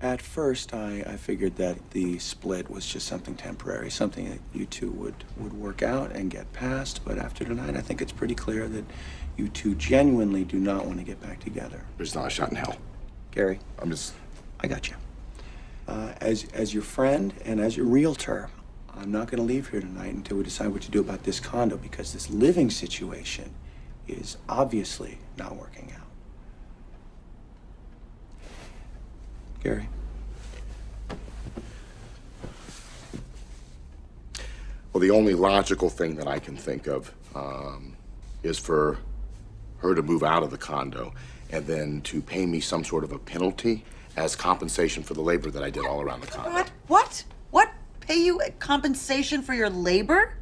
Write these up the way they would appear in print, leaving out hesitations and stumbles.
At first, I figured that the split was just something temporary, something that you two would work out and get past. But after tonight, I think it's pretty clear that you two genuinely do not want to get back together. There's not a shot in hell. Gary, I got you. As your friend and as your realtor, I'm not going to leave here tonight until we decide what to do about this condo, because this living situation is obviously not working out. Gary. Well, the only logical thing that I can think of is for her to move out of the condo and then to pay me some sort of a penalty as compensation for the labor that I did all around the condo. What? Pay you compensation for your labor?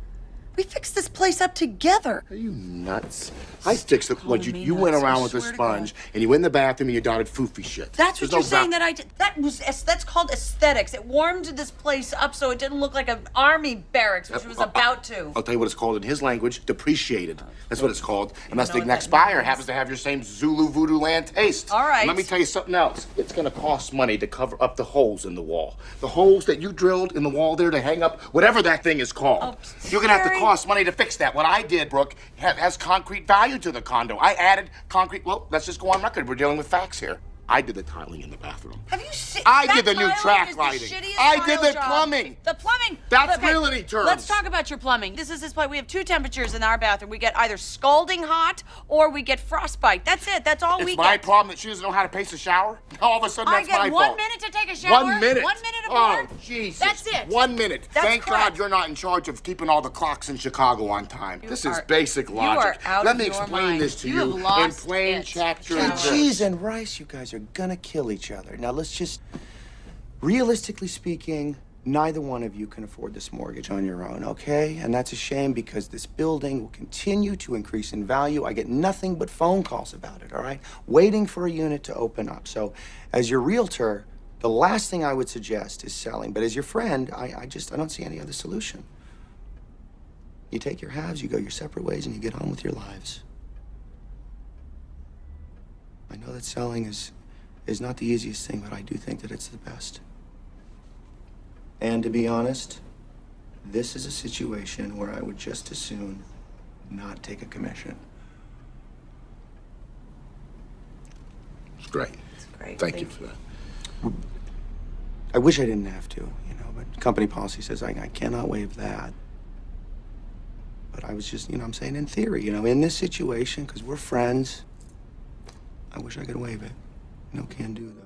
We fixed this place up together. Are you nuts? I fixed it. What you went around with a sponge and you went in the bathroom and you dotted foofy shit. That's what you're saying that I did. That's called aesthetics. It warmed this place up so it didn't look like an army barracks, which it was about to. I'll tell you what it's called in his language: depreciated. That's what it's called. Unless the next buyer happens to have your same Zulu voodoo land taste. All right. And let me tell you something else. It's gonna cost money to cover up the holes in the wall. The holes that you drilled in the wall there to hang up whatever that thing is called. Oh, you're gonna have to cost money to fix that. What I did, Brooke, has concrete value to the condo. I added concrete. Well, let's just go on record. We're dealing with facts here. I did the tiling in the bathroom. Have you seen? I did the new track lighting. I did the plumbing. The plumbing. That's realty terms. Let's talk about your plumbing. This place. We have two temperatures in our bathroom. We get either scalding hot or we get frostbite. That's it. That's all we get. It's my problem that she doesn't know how to pace a shower. All of a sudden, that's my fault. I get 1 minute to take a shower. 1 minute. 1 minute of work. Oh, Jesus. That's it. 1 minute. That's Thank correct. God you're not in charge of keeping all the clocks in Chicago on time. This is basic logic. You are out Let of me your explain mind. this to You have you in lost plain it. chapter Shut and up. verse. Cheese and rice, you guys are gonna kill each other. Now let's just, realistically speaking, neither one of you can afford this mortgage on your own, okay? And that's a shame because this building will continue to increase in value. I get nothing but phone calls about it, all right? Waiting for a unit to open up. So as your realtor, the last thing I would suggest is selling. But as your friend, I don't see any other solution. You take your halves, you go your separate ways, and you get on with your lives. I know that selling is not the easiest thing, but I do think that it's the best. And to be honest, this is a situation where I would just as soon not take a commission. It's great. It's great. Thank you for that. I wish I didn't have to, but company policy says I cannot waive that. But I was just, I'm saying in theory, in this situation, because we're friends, I wish I could waive it. No can do, though.